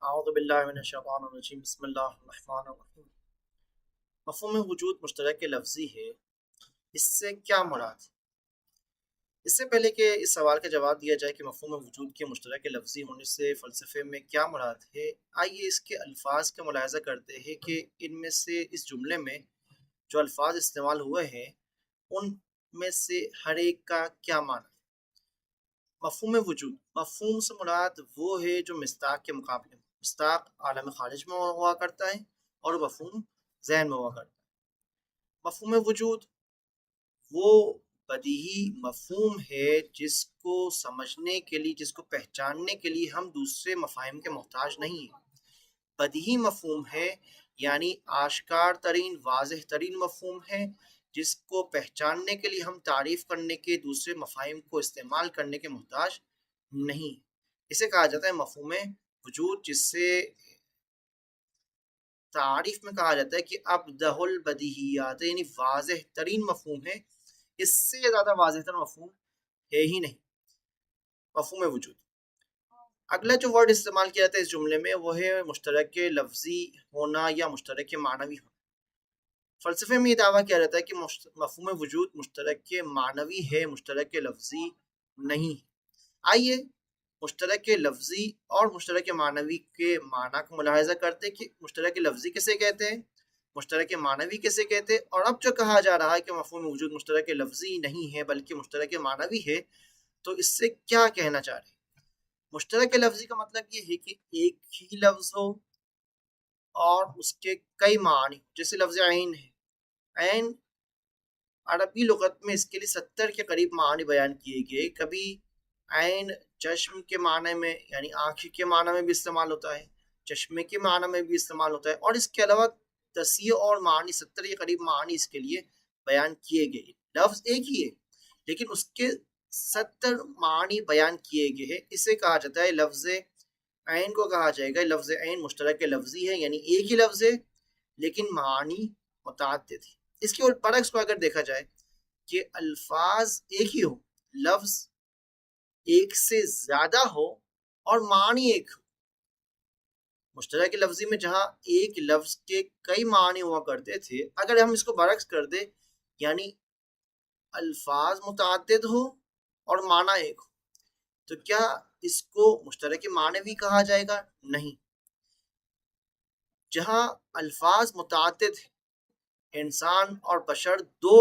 اعوذ باللہ من الشیطان الرجیم بسم اللہ الرحمن الرحیم۔ مفہوم وجود مشترک لفظی ہے، اس سے کیا مراد ہے؟ اس سے پہلے کہ اس سوال کا جواب دیا جائے کہ مفہوم وجود کے مشترک لفظی ہونے سے فلسفے میں کیا مراد ہے، آئیے اس کے الفاظ کا ملاحظہ کرتے ہیں کہ ان میں سے اس جملے میں جو الفاظ استعمال ہوئے ہیں ان میں سے ہر ایک کا کیا معنی ہے۔ مفہوم وجود، مفہوم سے مراد وہ ہے جو مصداق کے مقابلے میں، مصداق عالم خارج میں ہوا کرتا ہے اور مفہوم ذہن میں ہوا کرتا ہے۔ مفہوم وجود وہ بدیہی مفہوم ہے جس کو سمجھنے کے لیے، جس کو پہچاننے کے لیے ہم دوسرے مفاہیم کے محتاج نہیں ہیں۔ بدیہی مفہوم ہے یعنی آشکار ترین، واضح ترین مفہوم ہے جس کو پہچاننے کے لیے ہم تعریف کرنے کے دوسرے مفاہیم کو استعمال کرنے کے محتاج نہیں۔ اسے کہا جاتا ہے مفہوم وجود، جس سے تعریف میں کہا جاتا ہے کہ ابدہ البدیہیات، یعنی واضح ترین مفہوم ہے، اس سے زیادہ واضح تر مفہوم ہے ہی نہیں۔ مفہوم وجود، اگلا جو ورڈ استعمال کیا جاتا ہے اس جملے میں وہ ہے مشترک لفظی ہونا یا مشترک معنوی ہونا۔ فلسفے میں یہ دعویٰ کیا جاتا ہے کہ مفہوم وجود مشترک معنوی ہے، مشترک لفظی نہیں۔ آئیے مشترک لفظی اور مشترک معنوی کے معنی کو ملاحظہ کرتے کہ مشترک لفظی کسے کہتے ہیں، مشترک معنوی کسے کہتے ہیں، اور اب جو کہا جا رہا ہے کہ مفہوم وجود مشترک لفظی نہیں ہے بلکہ مشترک معنوی ہے، تو اس سے کیا کہنا چاہ رہے ہیں؟ مشترک لفظی کا مطلب یہ ہے کہ ایک ہی لفظ ہو اور اس کے کئی معنی، جیسے لفظ عین ہے۔ عین عربی لغت میں اس کے لیے 70 کے قریب معنی بیان کیے گئے۔ کبھی عین چشم کے معنی میں یعنی آنکھ کے معنی میں بھی استعمال ہوتا ہے، چشمے کے معنی میں بھی استعمال ہوتا ہے، اور اس کے علاوہ تسیع اور معنی 70 کے قریب معنی اس کے لیے بیان کیے گئے۔ لفظ ایک ہی ہے لیکن اس کے 70 معنی بیان کیے گئے ہیں۔ اسے کہا جاتا ہے لفظ عین کو کہا جائے گا لفظ عین مشترک لفظی ہے، یعنی ایک ہی لفظ ہے لیکن معنی متعدد ہے۔ اس کے برعکس کو اگر دیکھا جائے کہ الفاظ ایک ہی ہو، لفظ ایک سے زیادہ ہو اور معنی ایک ہو، مشترک لفظی میں جہاں ایک لفظ کے کئی معنی ہوا کرتے تھے، اگر ہم اس کو برعکس کر دیں یعنی الفاظ متعدد ہو اور معنی ایک ہو، تو کیا اس کو مشترک معنوی کہا جائے گا؟ نہیں۔ جہاں الفاظ متعدد ہیں، انسان اور بشر دو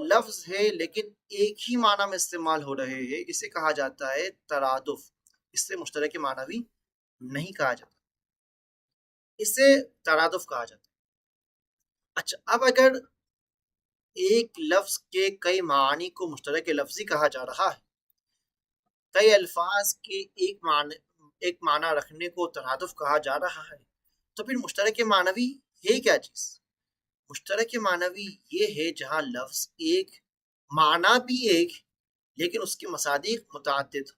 لفظ ہے لیکن ایک ہی معنی میں استعمال ہو رہے ہیں، اسے کہا جاتا ہے ترادف۔ اس سے مشترک معنوی نہیں کہا جاتا، اسے ترادف کہا جاتا ہے۔ اچھا، اب اگر ایک لفظ کے کئی معنی کو مشترک لفظی کہا جا رہا ہے، کئی الفاظ کے ایک معنی رکھنے کو ترادف کہا جا رہا ہے، تو پھر مشترک معنوی ہے کیا چیز؟ مشترک معنوی یہ ہے جہاں لفظ ایک، معنی بھی ایک، لیکن اس کے مصادیق متعدد۔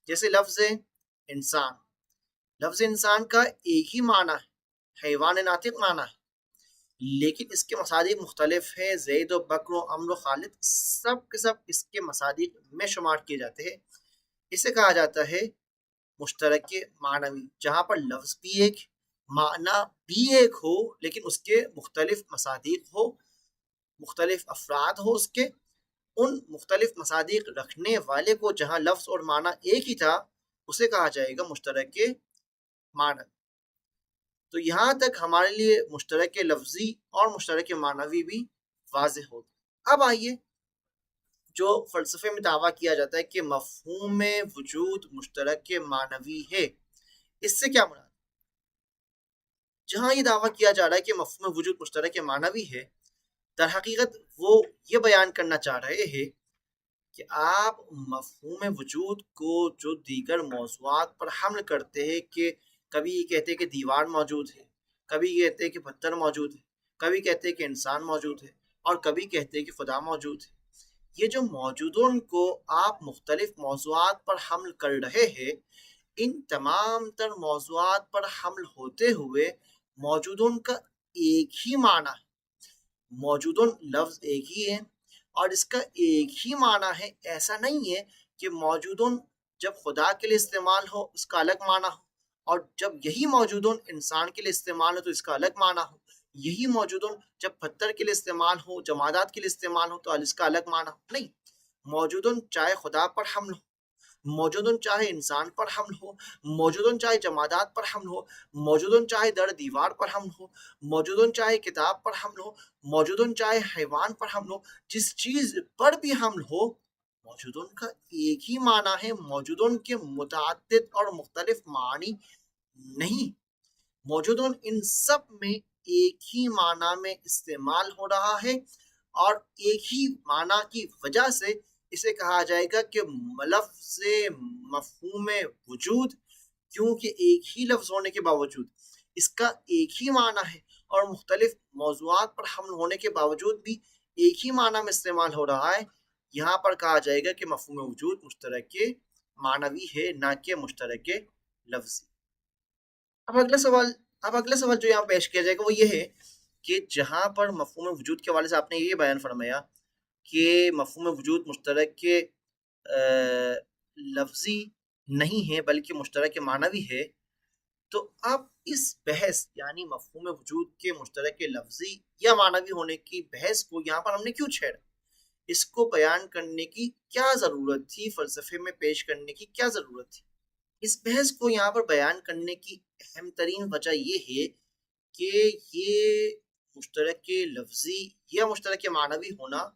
جیسے لفظ انسان، لفظ انسان کا ایک ہی معنی ہے، حیوان ناطق معنی ہے، لیکن اس کے مصادیق مختلف ہیں۔ زید و بکر و عمرو و خالد سب کے سب اس کے مصادیق میں شمار کیے جاتے ہیں۔ اسے کہا جاتا ہے مشترک معنوی، جہاں پر لفظ بھی ایک، معنی بھی ایک ہو لیکن اس کے مختلف مصادیق ہو، مختلف افراد ہو، اس کے ان مختلف مصادیق رکھنے والے کو جہاں لفظ اور معنی ایک ہی تھا اسے کہا جائے گا مشترک معنوی۔ تو یہاں تک ہمارے لیے مشترک لفظی اور مشترک معنوی بھی واضح ہو گیا۔ اب آئیے جو فلسفے میں دعویٰ کیا جاتا ہے کہ مفہوم وجود مشترک معنوی ہے، اس سے کیا مراد؟ جہاں یہ دعویٰ کیا جا رہا ہے کہ مفہوم وجود مشترک معنوی ہے، در حقیقت وہ یہ بیان کرنا چاہ رہے ہیں کہ آپ مفہوم وجود کو جو دیگر موضوعات پر حمل کرتے ہیں، کہ کبھی یہ کہتے ہیں کہ دیوار موجود ہے، کبھی کہتے ہیں کہ پتھر موجود ہے، کبھی کہتے ہیں کہ انسان موجود ہے، اور کبھی کہتے ہیں کہ خدا موجود ہے، یہ جو موجودوں کو آپ مختلف موضوعات پر حمل کر رہے ہیں، ان تمام تر موضوعات پر حمل ہوتے ہوئے موجودوں کا ایک ہی معنی ہے، موجودوں لفظ ایک ہی ہے اور اس کا ایک ہی معنی ہے۔ ایسا نہیں ہے کہ موجودوں جب خدا کے لیے استعمال ہو اس کا الگ معنی ہو اور جب یہی موجودون انسان کے لیے استعمال ہو تو اس کا الگ معنی ہو، یہی موجودون جب پتھر کے لیے استعمال ہو، جمادات کے لیے استعمال ہو تو اس کا الگ معنی ہو۔ نہیں، موجودون چاہے خدا پر حمل ہو، موجودن چاہے انسان پر حمل ہو، موجودن چاہے جمادات پر حمل ہو، موجودن چاہے در دیوار پر حمل ہو، موجودن چاہے کتاب پر حمل ہو، موجودن چاہے حیوان پر حمل ہو، جس چیز پر بھی حمل ہو، موجودن کا ایک ہی معنی ہے، موجودن کے متعدد اور مختلف معنی نہیں۔ موجودن ان سب میں ایک ہی معنی میں استعمال ہو رہا ہے، اور ایک ہی معنی کی وجہ سے اسے کہا جائے گا کہ لفظ مفہوم وجود، کیونکہ ایک ہی لفظ ہونے کے باوجود اس کا ایک ہی معنی ہے، اور مختلف موضوعات پر حمل ہونے کے باوجود بھی ایک ہی معنی میں استعمال ہو رہا ہے۔ یہاں پر کہا جائے گا کہ مفہوم وجود مشترک معنوی ہے، نہ کہ مشترک لفظی۔ اب اگلا سوال جو یہاں پیش کیا جائے گا وہ یہ ہے کہ جہاں پر مفہوم وجود کے حوالے سے آپ نے یہ بیان فرمایا کہ مفہوم وجود مشترک کے لفظی نہیں ہے بلکہ مشترک معنوی ہے، تو اب اس بحث یعنی مفہوم وجود کے مشترک لفظی یا معنوی ہونے کی بحث کو یہاں پر ہم نے کیوں چھیڑا؟ اس کو بیان کرنے کی کیا ضرورت تھی؟ فلسفے میں پیش کرنے کی کیا ضرورت تھی؟ اس بحث کو یہاں پر بیان کرنے کی اہم ترین وجہ یہ ہے کہ یہ مشترک لفظی یا مشترک معنوی ہونا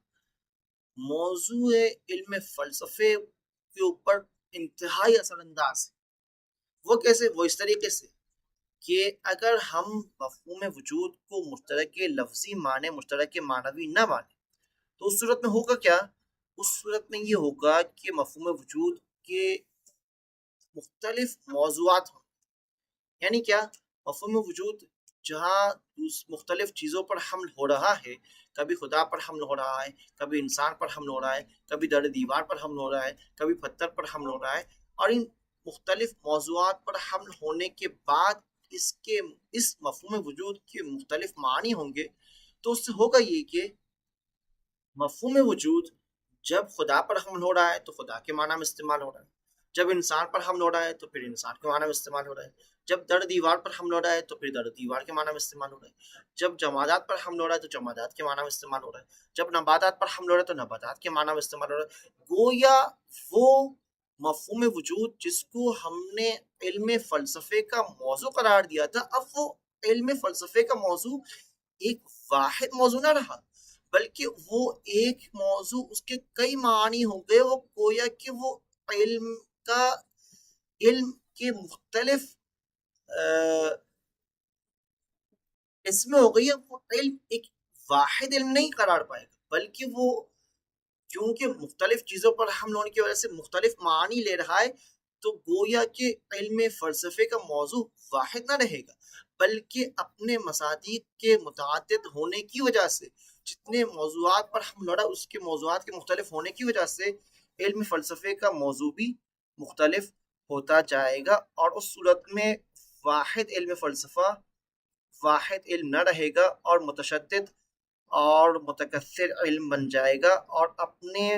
موضوع علم فلسفے کے اوپر انتہائی اثر انداز ہے۔ وہ کیسے؟ وہ اس طریقے سے کہ اگر ہم مفہوم وجود کو مشترک لفظی معنی مشترک معنوی نہ مانے تو اس صورت میں ہوگا کیا؟ اس صورت میں یہ ہوگا کہ مفہوم وجود کے مختلف موضوعات ہوں، یعنی کیا؟ مفہوم وجود جہاں مختلف چیزوں پر حمل ہو رہا ہے، کبھی خدا پر حمل ہو رہا ہے، کبھی انسان پر حمل ہو رہا ہے، کبھی در دیوار پر حمل ہو رہا ہے، کبھی پتھر پر حمل ہو رہا ہے، اور ان مختلف موضوعات پر حمل ہونے کے بعد اس مفہوم وجود کے مختلف معنی ہوں گے، تو اس سے ہوگا یہ کہ مفہوم وجود جب خدا پر حمل ہو رہا ہے تو خدا کے معنی میں استعمال ہو رہا ہے، جب انسان پر حمل ہو رہا ہے تو پھر انسان کے معنی میں استعمال ہو رہا ہے، جب در دیوار پر حمل ہو رہا ہے تو پھر در دیوار کے معنی میں استعمال ہو رہا ہے، جب جمادات پر حمل ہو رہا ہے تو جمادات کے معنی میں استعمال ہو رہا ہے، جب نباتات پر حمل ہو رہا ہے تو نباتات کے معنی میں استعمال ہو رہا ہے۔ گویا وہ مفہوم وجود جس کو ہم نے علم فلسفے کا موضوع قرار دیا تھا، اب وہ علم فلسفے کا موضوع ایک واحد موضوع نہ رہا، بلکہ وہ ایک موضوع، اس کے کئی معنی ہو گئے۔ وہ گویا کہ وہ علم کے مختلف اس میں ہو گئی ہے، وہ علم ایک واحد علم نہیں قرار پائے گا، بلکہ وہ کیونکہ مختلف چیزوں پر حمل ہونے کی وجہ سے مختلف معنی لے رہا ہے، تو گویا کہ علم فلسفے کا موضوع واحد نہ رہے گا، بلکہ اپنے مصادیق کے متعدد ہونے کی وجہ سے جتنے موضوعات پر حمل ہو رہا ہے اس کے موضوعات کے مختلف ہونے کی وجہ سے علم فلسفے کا موضوع بھی مختلف ہوتا جائے گا، اور اس صورت میں واحد علم فلسفہ واحد علم نہ رہے گا اور متشدد اور متکثر علم بن جائے گا اور اپنے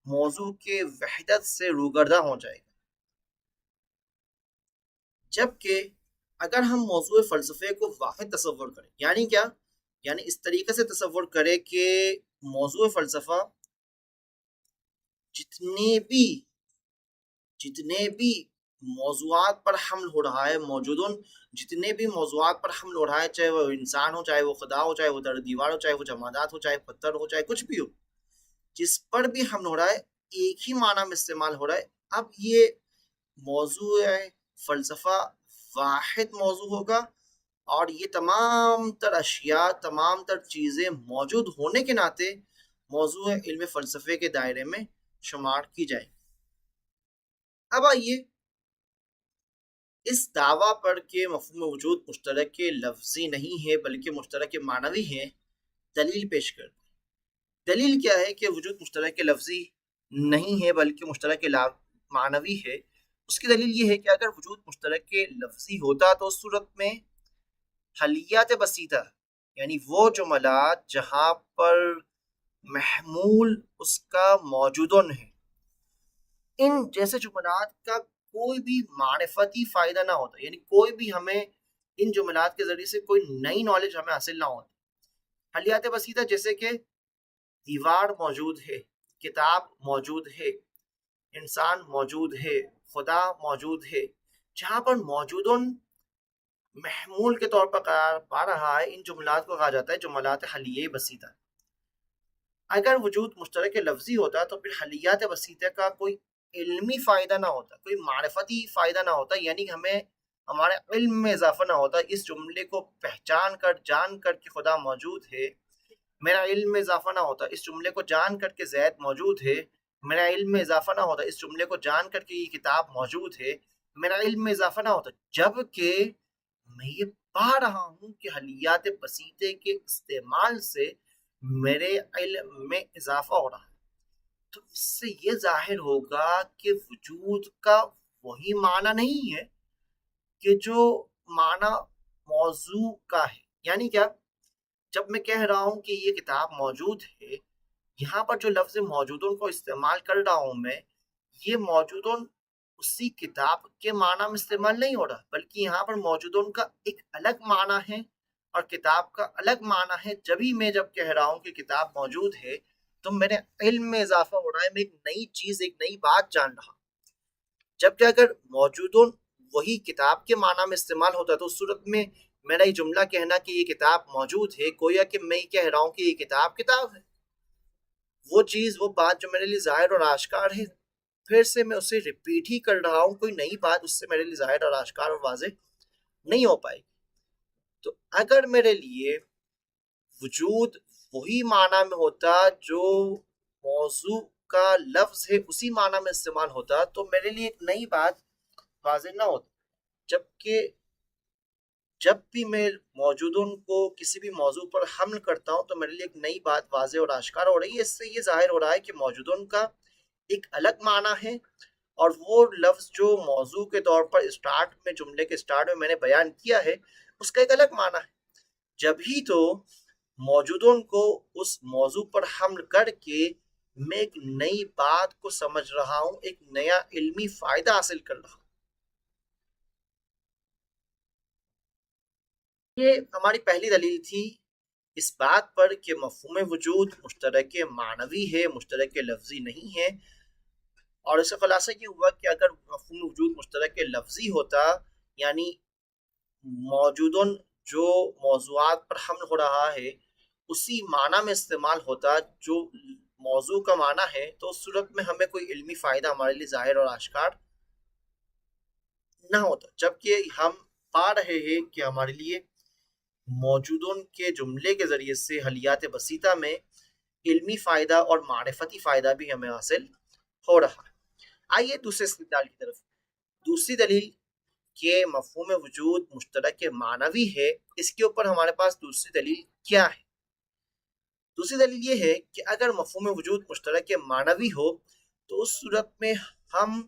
موضوع کے وحدت سے روگردہ ہو جائے گا۔ جبکہ اگر ہم موضوع فلسفے کو واحد تصور کریں، یعنی کیا؟ یعنی اس طریقے سے تصور کریں کہ موضوع فلسفہ جتنے بھی موضوعات پر حمل ہو رہا ہے، موجودن جتنے بھی موضوعات پر حمل ہو رہا ہے، چاہے وہ انسان ہو، چاہے وہ خدا ہو، چاہے وہ در دیوار ہو، چاہے وہ جمادات ہو، چاہے پتھر ہو، چاہے کچھ بھی ہو، جس پر بھی حمل ہو رہا ہے ایک ہی معنی میں استعمال ہو رہا ہے۔ اب یہ موضوع فلسفہ واحد موضوع ہوگا، اور یہ تمام تر اشیاء، تمام تر چیزیں موجود ہونے کے ناطے موضوع علم فلسفے کے دائرے میں شمار کی جائیں۔ اب آئیے اس دعویٰ پر کہ مفہوم وجود مشترک لفظی نہیں ہے بلکہ مشترک معنوی ہے دلیل پیش کر دیں۔ دلیل کیا ہے کہ وجود مشترک لفظی نہیں ہے بلکہ مشترک معنوی ہے؟ اس کی دلیل یہ ہے کہ اگر وجود مشترک لفظی ہوتا تو اس صورت میں حلیات بسیطہ، یعنی وہ جملات جہاں پر محمول اس کا موجودن ہے، ان جیسے جملات کا کوئی بھی معرفتی فائدہ نہ ہوتا، یعنی کوئی بھی ہمیں ان جملات کے ذریعے سے کوئی نئی نالج ہمیں حاصل نہ ہوتی. حلیات بسیطہ جیسے کہ دیوار موجود ہے، کتاب موجود ہے، انسان موجود ہے، خدا موجود ہے. جہاں پر موجودن محمول کے طور پر قرار پا رہا ہے، ان جملات کو کہا جاتا ہے جملات حلیہ بسیطہ. اگر وجود مشترک لفظی ہوتا تو پھر حلیات بسیطہ کا کوئی علمی فائدہ نہ ہوتا، کوئی معرفتی فائدہ نہ ہوتا، یعنی ہمیں ہمارے علم میں اضافہ نہ ہوتا. اس جملے کو پہچان کر جان کر کہ خدا موجود ہے، میرا علم میں اضافہ نہ ہوتا. اس جملے کو جان کر کے زید موجود ہے، میرا علم میں اضافہ نہ ہوتا. اس جملے کو جان کر کے یہ کتاب موجود ہے، میرا علم میں اضافہ نہ ہوتا. جبکہ میں یہ پا رہا ہوں کہ حلیات بسیطے کے استعمال سے میرے علم میں اضافہ ہو رہا ہے، تو اس سے یہ ظاہر ہوگا کہ وجود کا وہی معنی نہیں ہے کہ جو معنی موضوع کا ہے. یعنی کیا؟ جب میں کہہ رہا ہوں کہ یہ کتاب موجود ہے، یہاں پر جو لفظ موجودن کو استعمال کر رہا ہوں میں، یہ موجودن اسی کتاب کے معنی میں استعمال نہیں ہو رہا، بلکہ یہاں پر موجودن کا ایک الگ معنی ہے اور کتاب کا الگ معنی ہے. جب کہہ رہا ہوں کہ کتاب موجود ہے تو میرے علم میں اضافہ ہو رہا ہے، میں ایک نئی چیز، ایک نئی بات جان رہا ہوں. جبکہ اگر موجودن وہی کتاب کے معنی میں استعمال ہوتا تو اس صورت میں میرا یہ جملہ کہنا کہ یہ کتاب موجود ہے، گویا کہ میں یہ کہہ رہا ہوں کہ یہ کتاب ہے. وہ چیز، وہ بات جو میرے لیے ظاہر اور آشکار ہے، پھر سے میں اسے ریپیٹ ہی کر رہا ہوں، کوئی نئی بات اس سے میرے لیے ظاہر اور آشکار اور واضح نہیں ہو پائے گی. تو اگر میرے لیے وجود وہی معنی میں ہوتا جو موضوع کا لفظ ہے اسی معنی میں استعمال ہوتا تو میرے لیے ایک نئی بات واضح نہ ہوتی. جبکہ جب بھی میں موجودن کو کسی بھی موضوع پر حمل کرتا ہوں تو میرے لیے ایک نئی بات واضح اور آشکار ہو رہی ہے. اس سے یہ ظاہر ہو رہا ہے کہ موجودن کا ایک الگ معنی ہے، اور وہ لفظ جو موضوع کے طور پر جملے کے سٹارٹ میں نے بیان کیا ہے، اس کا ایک الگ معنی ہے. جب ہی تو موجودن کو اس موضوع پر حمل کر کے میں ایک نئی بات کو سمجھ رہا ہوں، ایک نیا علمی فائدہ حاصل کر رہا ہوں. یہ ہماری پہلی دلیل تھی اس بات پر کہ مفہوم وجود مشترک معنوی ہے، مشترک لفظی نہیں ہے. اور اس سے خلاصہ یہ ہوا کہ اگر مفہوم وجود مشترک لفظی ہوتا، یعنی موجودن جو موضوعات پر حمل ہو رہا ہے اسی معنی میں استعمال ہوتا جو موضوع کا معنی ہے، تو اس صورت میں ہمیں کوئی علمی فائدہ ہمارے لیے ظاہر اور آشکار نہ ہوتا. جبکہ ہم پا رہے ہیں کہ ہمارے لیے موجودن کے جملے کے ذریعے سے حلیات بسیطہ میں علمی فائدہ اور معرفتی فائدہ بھی ہمیں حاصل ہو رہا ہے. آئیے دوسرے استدلال کی طرف. دوسری دلیل کہ مفہوم وجود مشترک معنوی ہے، اس کے اوپر ہمارے پاس دوسری دلیل کیا ہے؟ دوسری دلیل یہ ہے کہ اگر مفہوم وجود مشترک معنوی ہو تو اس صورت میں ہم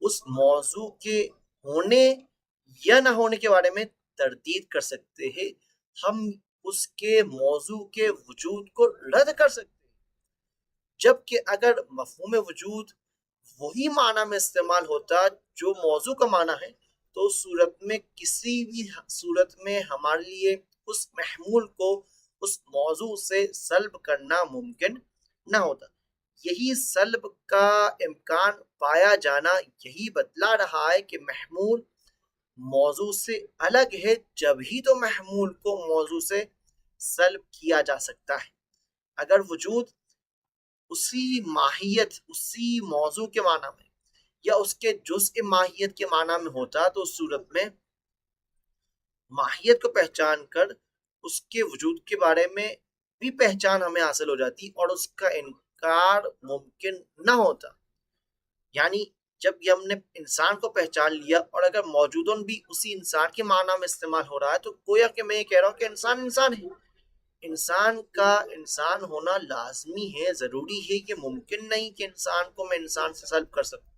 اس موضوع کے ہونے یا نہ ہونے کے بارے میں تردید کر سکتے ہیں، ہم اس کے موضوع کے وجود کو رد کر سکتے ہیں. جبکہ اگر مفہوم وجود وہی معنی میں استعمال ہوتا جو موضوع کا معنی ہے تو اس صورت میں کسی بھی صورت میں ہمارے لیے اس محمول کو اس موضوع سے سلب کرنا ممکن نہ ہوتا. یہی سلب کا امکان پایا جانا یہی بتلا رہا ہے کہ محمول موضوع سے الگ ہے، جب ہی تو محمول کو موضوع سے سلب کیا جا سکتا ہے. اگر وجود اسی ماہیت، اسی موضوع کے معنی میں یا اس کے جزء ماہیت کے معنی میں ہوتا تو اس صورت میں ماہیت کو پہچان کر اس کے وجود کے بارے میں بھی پہچان ہمیں حاصل ہو جاتی اور اس کا انکار ممکن نہ ہوتا. یعنی جب یہ ہم نے انسان کو پہچان لیا اور اگر موجودن بھی اسی انسان کے معنی میں استعمال ہو رہا ہے تو گویا کہ میں یہ کہہ رہا ہوں کہ انسان ہے. انسان کا انسان ہونا لازمی ہے، ضروری ہے، کہ ممکن نہیں کہ انسان کو میں انسان سے سلب کر سکوں.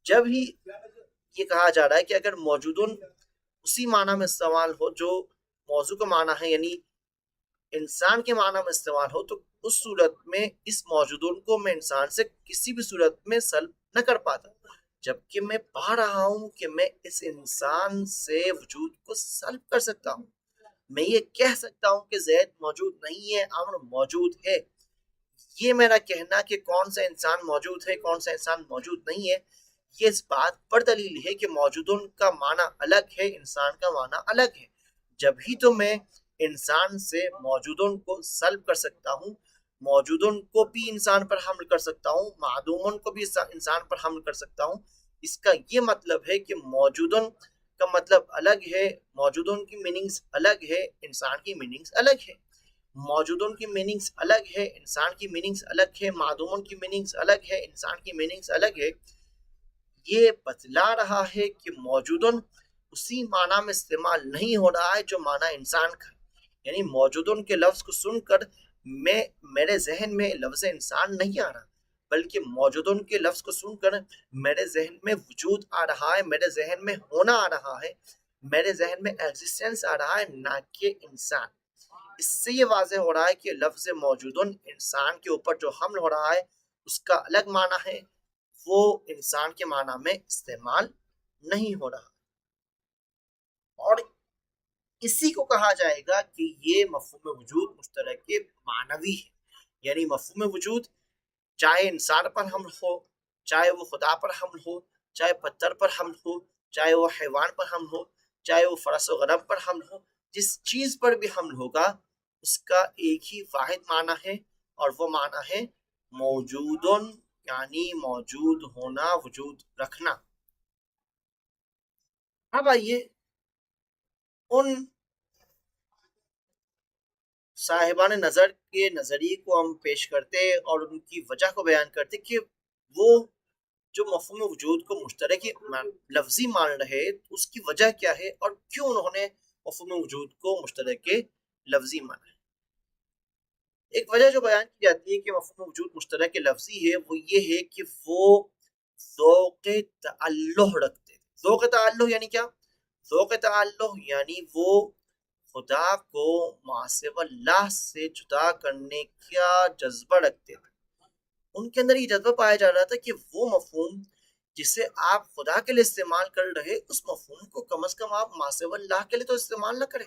جب ہی یہ کہا جا رہا ہے کہ اگر موجودن اسی معنی میں استعمال ہو جو موضوع کا معنی ہے، یعنی انسان کے معنی میں استعمال ہو، تو اس صورت میں اس موجودن کو میں انسان سے کسی بھی صورت میں سلب نہ کر پاتا. جبکہ میں پا رہا ہوں کہ میں اس انسان سے وجود کو سلب کر سکتا ہوں. میں یہ کہہ سکتا ہوں کہ زید موجود نہیں ہے، امر موجود ہے. یہ میرا کہنا کہ کون سا انسان موجود ہے، کون سا انسان موجود نہیں ہے، یہ اس بات پر دلیل ہے کہ موجودن کا معنی الگ ہے، انسان کا معنی الگ ہے. جب ہی تو میں انسان سے موجودن کو سلب کر سکتا ہوں، موجودن کو بھی انسان پر حمل کر سکتا ہوں، معدومن کو بھی انسان پر حمل کر سکتا ہوں. اس کا یہ مطلب ہے کہ موجودن کا مطلب الگ ہے، موجودن کی میننگز الگ ہے، انسان کی میننگز الگ ہے. موجودن کی میننگز الگ ہے، انسان کی میننگز الگ ہے، معدومن کی میننگز الگ ہے، انسان کی میننگز الگ ہے. یہ بتلا رہا ہے کہ موجودن اسی معنی میں استعمال نہیں ہو رہا ہے جو معنی انسان کا. یعنی موجودن کے لفظ کو سن کر میرے ذہن میں لفظ انسان نہیں آ رہا، بلکہ موجودن کے لفظ کو سن کر میرے ذہن میں وجود آ رہا ہے، میرے ذہن میں ہونا آ رہا ہے، میرے ذہن میں ایگزسٹنس آ رہا ہے، نہ کہ انسان. اس سے یہ واضح ہو رہا ہے کہ لفظ موجودن انسان کے اوپر جو حمل ہو رہا ہے اس کا الگ معنی ہے، وہ انسان کے معنی میں استعمال نہیں ہو رہا. اور اسی کو کہا جائے گا کہ یہ مفہوم وجود مشترک معنوی ہے. یعنی مفہوم وجود چاہے انسان پر حمل ہو، چاہے وہ خدا پر حمل ہو، چاہے پتھر پر حمل ہو، چاہے وہ حیوان پر حمل ہو، چاہے وہ فرس و غنم پر حمل ہو، جس چیز پر بھی حمل ہوگا اس کا ایک ہی واحد معنی ہے، اور وہ معنی ہے موجودن، یعنی موجود ہونا، وجود رکھنا. اب آئیے ان صاحبان نظر کے نظریے کو ہم پیش کرتے اور ان کی وجہ کو بیان کرتے کہ وہ جو مفہوم وجود کو مشترک لفظی مان رہے اس کی وجہ کیا ہے، اور کیوں انہوں نے مفہوم وجود کو مشترک لفظی مانا ہے. ایک وجہ جو بیان کی جاتی ہے کہ مفہوم وجود مشترک لفظی ہے وہ یہ ہے کہ وہ ذوق تعلق رکھتے. ذوق تعلق یعنی کیا؟ ذوق تعلق یعنی وہ خدا کو ماسو اللہ سے جدا کرنے کا جذبہ رکھتے تھے. ان کے اندر یہ جذبہ پایا جا رہا تھا کہ وہ مفہوم جسے آپ خدا کے لیے استعمال کر رہے اس مفہوم کو کم از کم آپ ماسو اللہ کے لیے تو استعمال نہ کریں.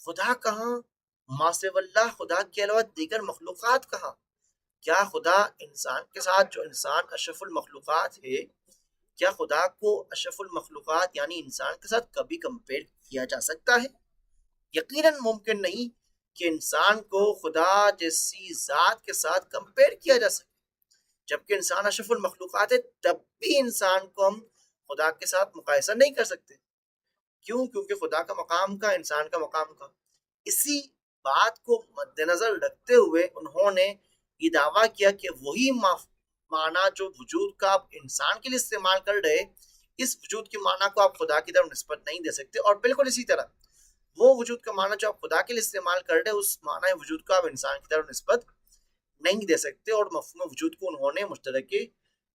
خدا کہاں، ماسو اللہ خدا کے علاوہ دیگر مخلوقات کہاں؟ کیا خدا انسان کے ساتھ، جو انسان اشرف المخلوقات ہے، کیا خدا کو اشرف المخلوقات یعنی انسان کے ساتھ کبھی کمپیئر کیا جا سکتا ہے؟ یقیناً ممکن نہیں کہ انسان کو خدا جیسی ذات کے ساتھ کمپیئر کیا جا سکے. جبکہ انسان اشرف المخلوقات ہے تب بھی انسان کو ہم خدا کے ساتھ مقایسہ نہیں کر سکتے. کیوں؟ کیونکہ خدا کا مقام کا، انسان کا مقام کا. اسی بات کو مد نظر رکھتے ہوئے انہوں نے یہ دعویٰ کیا کہ وہی معنی جو وجود کا آپ انسان کے لیے استعمال کر رہے، اس وجود کے معنی کو آپ خدا کی طرف نسبت نہیں دے سکتے. اور بالکل اسی طرح وہ وجود کا معنی جو آپ خدا کے لیے استعمال کر رہے اس معنی وجود کو آپ انسان کی طرف نسبت نہیں دے سکتے. اور مفہوم وجود کو انہوں نے مشترک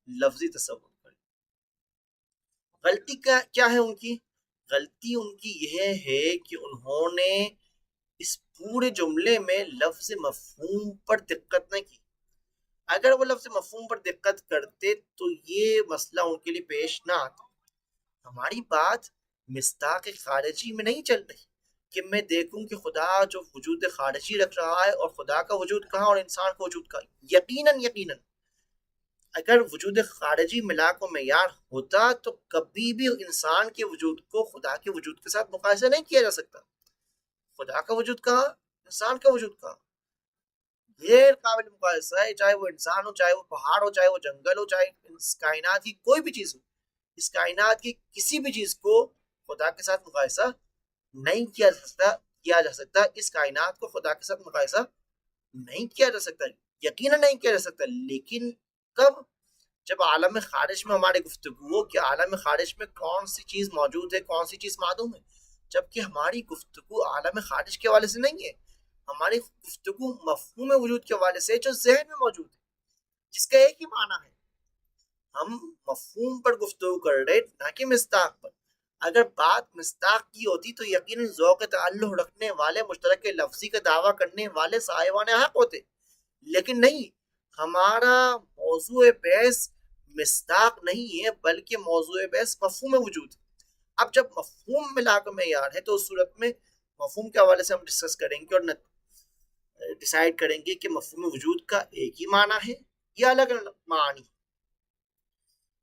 لفظی تصور کر. غلطی کیا ہے ان کی؟ غلطی ان کی یہ ہے کہ انہوں نے اس پورے جملے میں لفظ مفہوم پر دقت نہ کی. اگر وہ لفظ مفہوم پر دقت کرتے تو یہ مسئلہ ان کے لیے پیش نہ آتا. ہماری بات مصداق خارجی میں نہیں چل رہی کہ میں دیکھوں کہ خدا جو وجود خارجی رکھ رہا ہے اور خدا کا وجود کہاں اور انسان کا وجود کہاں. یقیناً اگر وجود خارجی ملا کو معیار ہوتا تو کبھی بھی انسان کے وجود کو خدا کے وجود کے ساتھ مقایسہ نہیں کیا جا سکتا. خدا کا وجود کہاں، انسان کا وجود کہاں، غیر قابل مقایسہ ہے. چاہے وہ انسان ہو، چاہے وہ پہاڑ ہو، چاہے وہ جنگل ہو، چاہے اس کائنات کی کوئی بھی چیز ہو، اس کائنات کی کسی بھی چیز کو خدا کے ساتھ مقایسہ نہیں کیا جا سکتا. اس کائنات کو خدا کے ساتھ مقایسہ نہیں کیا جا سکتا، یقیناً نہیں کیا جا سکتا. لیکن کب؟ جب عالم خارج میں ہماری گفتگو ہو کہ عالم خارج میں کون سی چیز موجود ہے، کون سی چیز معدوم ہے. جبکہ ہماری گفتگو عالم خارج کے حوالے سے نہیں ہے، ہماری گفتگو مفہوم وجود کے حوالے سے جو ذہن میں موجود ہے، جس کا ایک ہی معنی ہے. ہم مفہوم پر گفتگو کر رہے نہ کہ مصداق پر. اگر بات مصداق کی ہوتی تو یقیناً ذوق تعلق رکھنے والے، مشترک لفظی کا دعویٰ کرنے والے صاحبان حق ہوتے. لیکن نہیں، ہمارا موضوع بحث مصداق نہیں ہے بلکہ موضوع بحث مفہوم وجود. اب جب مفہوم ملا کر معیار ہے تو اس صورت میں مفہوم کے حوالے سے ہم ڈسکس کریں گے اور ڈیسائیڈ کریں گے کہ مفہوم وجود کا ایک ہی معنی ہے یا الگ الگ معنی.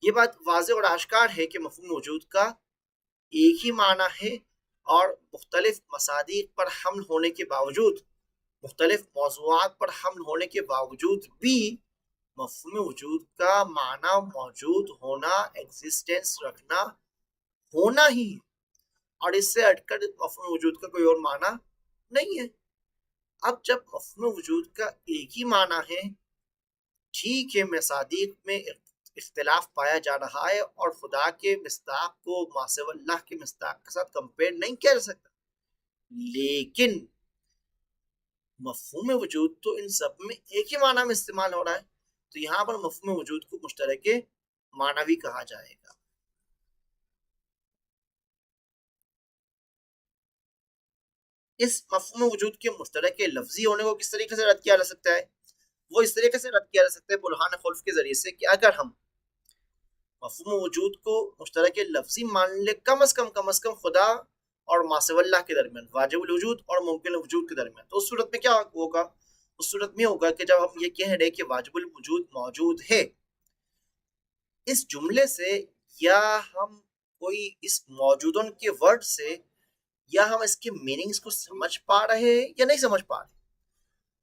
یہ بات واضح اور آشکار ہے کہ مفہوم وجود کا ایک ہی معنی ہے اور مختلف مصادیق پر حمل ہونے کے باوجود، مختلف موضوعات پر حمل ہونے کے باوجود بھی مفہوم وجود کا معنی موجود ہونا، ایگزسٹنس رکھنا ہونا ہی ہے، اور اس سے ہٹ کر مفہوم وجود کا کوئی اور معنی نہیں ہے. اب جب مفہوم وجود کا ایک ہی معنی ہے، ٹھیک ہے مصادیق میں اختلاف پایا جا رہا ہے اور خدا کے مصداق کو ما سوی اللہ کے مصداق کے ساتھ کمپیئر نہیں کیا جا سکتا، لیکن مفہوم وجود تو ان سب میں ایک ہی معنی میں استعمال ہو رہا ہے، تو یہاں پر مفہوم وجود کو مشترک معنوی کہا جائے گا. اس مفہوم وجود کے مشترک لفظی ہونے کو کس طریقے سے رد کیا جا سکتا ہے؟ وہ اس طریقے سے رد کیا جا سکتا ہے برہان خلف کے ذریعے سے کہ اگر ہم مفہوم وجود کو مشترک لفظی مان لے کم از کم خدا اور ما سوی اللہ کے درمیان، واجب الوجود اور ممکن الوجود کے درمیان، تو اس صورت میں کیا ہوگا؟ اس صورت میں ہوگا کہ جب ہم یہ کہہ رہے کہ واجب الوجود موجود ہے، اس جملے سے یا ہم کوئی اس موجودن کے ورڈ سے یا ہم اس کے میننگز کو سمجھ پا رہے ہیں یا نہیں سمجھ پا رہے.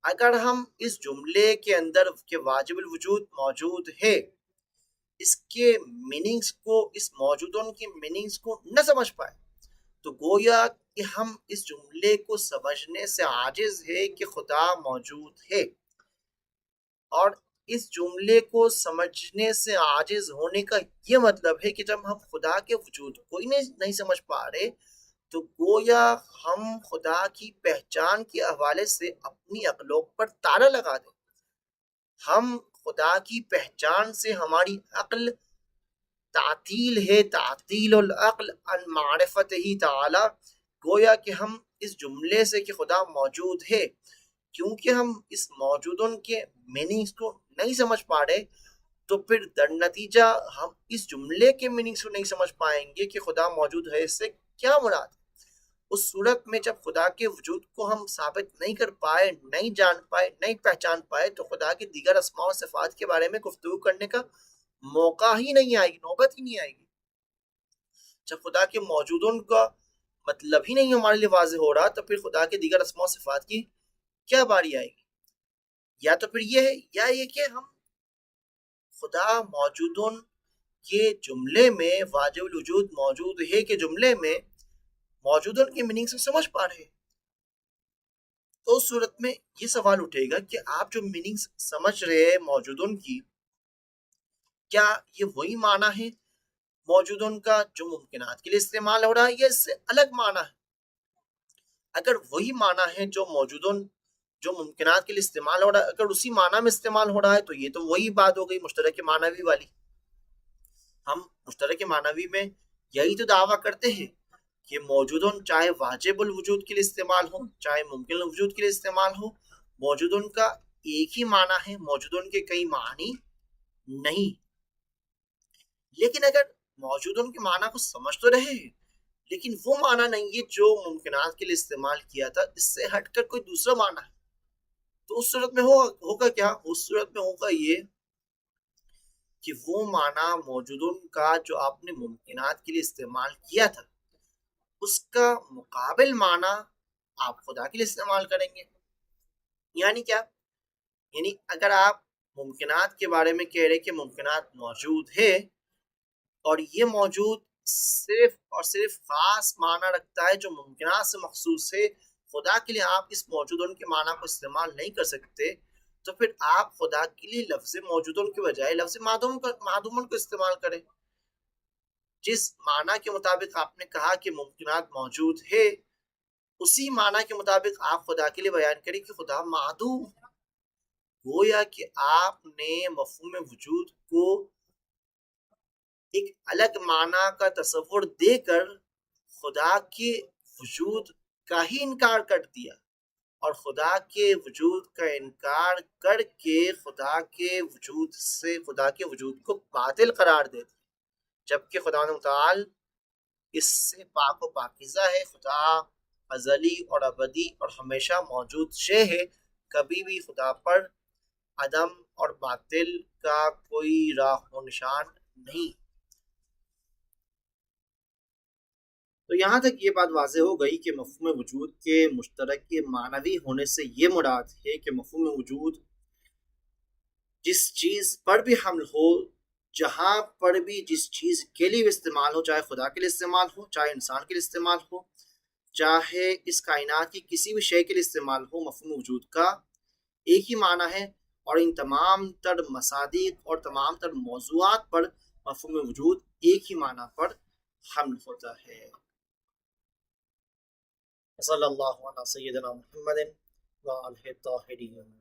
اگر ہم اس جملے کے اندر کہ واجب الوجود موجود ہے اس کے میننگز کو، اس موجودن کے میننگز کو نہ سمجھ پائے تو گویا کہ ہم اس جملے کو سمجھنے سے عاجز ہے کہ خدا موجود ہے. اور اس جملے کو سمجھنے سے عاجز ہونے کا یہ مطلب ہے کہ جب ہم خدا کے وجود کو ہی نہیں سمجھ پا رہے تو گویا ہم خدا کی پہچان کے حوالے سے اپنی عقلوں پر تالا لگا دیں. ہم خدا کی پہچان سے ہماری عقل تعطیل ہے، تعطیل العقل عن معرفت ہی تعالی. گویا کہ ہم اس جملے سے کہ خدا موجود ہے، کیونکہ ہم اس موجودن کے میننگز کو نہیں سمجھ پا رہے تو پھر در نتیجہ ہم اس جملے کے میننگز کو نہیں سمجھ پائیں گے کہ خدا موجود ہے اس سے کیا مراد. اس صورت میں جب خدا کے وجود کو ہم ثابت نہیں کر پائے، نہیں جان پائے، نہیں پہچان پائے تو خدا کے دیگر اسماء و صفات کے بارے میں گفتگو کرنے کا موقع ہی نہیں آئے گی، نوبت ہی نہیں آئے گی. جب خدا کے موجودن کا مطلب ہی نہیں ہمارے لیے واضح ہو رہا تو پھر خدا کے دیگر اسماء و صفات کی کیا باری آئے گی؟ یا تو پھر یہ ہے یا یہ کہ ہم خدا موجودن کے جملے میں، واجب الوجود موجود ہے کے جملے میں موجودن کے میننگ سے سمجھ پا رہے، تو اس صورت میں یہ سوال اٹھے گا کہ آپ جو میننگ سمجھ رہے ہیں موجودن کی، کیا یہ وہی معنی ہے موجودن کا جو ممکنات کے لیے استعمال ہو رہا ہے یا اس سے الگ معنی ہے؟ اگر وہی معنی ہے جو موجودن جو ممکنات کے لیے استعمال ہو رہا ہے، اگر اسی معنی میں استعمال ہو رہا ہے تو یہ تو وہی بات ہو گئی مشترک معنوی والی. ہم مشترک معنوی میں یہی تو دعویٰ کرتے ہیں کہ موجودن چاہے واجب الوجود کے لیے استعمال ہو چاہے ممکن الوجود کے لیے استعمال ہو، موجودن کا ایک ہی معنی ہے، موجودن کے کئی معنی نہیں. لیکن اگر موجودن کے معنی کو سمجھ تو رہے ہیں لیکن وہ معنی نہیں ہے جو ممکنات کے لیے استعمال کیا تھا، اس سے ہٹ کر کوئی دوسرا معنی ہے، تو اس صورت میں ہوگا کیا؟ اس صورت میں ہوگا یہ کہ وہ معنی موجودن کا جو آپ نے ممکنات کے لیے استعمال کیا تھا اس کا مقابل معنی آپ خدا کے لیے استعمال کریں گے. یعنی کیا؟ یعنی اگر آپ ممکنات کے بارے میں کہہ رہے کہ ممکنات موجود ہے اور یہ موجود صرف اور صرف خاص معنی رکھتا ہے جو ممکنات سے مخصوص ہے، خدا کے لیے آپ اس موجودن کے معنی کو استعمال نہیں کر سکتے، تو پھر آپ خدا کے لیے لفظ موجودن کے بجائے لفظ معدومن کو استعمال کریں. جس معنی کے مطابق آپ نے کہا کہ ممکنات موجود ہے اسی معنی کے مطابق آپ خدا کے لیے بیان کریں کہ خدا معدوم. گویا کہ آپ نے مفہوم وجود کو ایک الگ معنی کا تصور دے کر خدا کے وجود کا ہی انکار کر دیا. اور خدا کے وجود کا انکار کر کے خدا کے وجود کو باطل قرار دیتے، جبکہ خدا متعال اس سے پاک و پاکیزہ ہے۔ خدا ازلی اور ابدی اور ہمیشہ موجود شے ہے، کبھی بھی خدا پر عدم اور باطل کا کوئی راہ و نشان نہیں۔ تو یہاں تک یہ بات واضح ہو گئی کہ مفہوم وجود کے مشترک کے معنوی ہونے سے یہ مراد ہے کہ مفہوم وجود جس چیز پر بھی حمل ہو، جہاں پر بھی جس چیز کے لیے استعمال ہو، چاہے خدا کے لیے استعمال ہو، چاہے انسان کے لیے استعمال ہو، چاہے اس کائنات کی کسی بھی شے کے لیے استعمال ہو، مفہوم وجود کا ایک ہی معنی ہے، اور ان تمام تر مصادیق اور تمام تر موضوعات پر مفہوم وجود ایک ہی معنی پر حمل ہوتا ہے۔ صلی اللہ علیہ سیدنا محمد وآلہ الطاہرین۔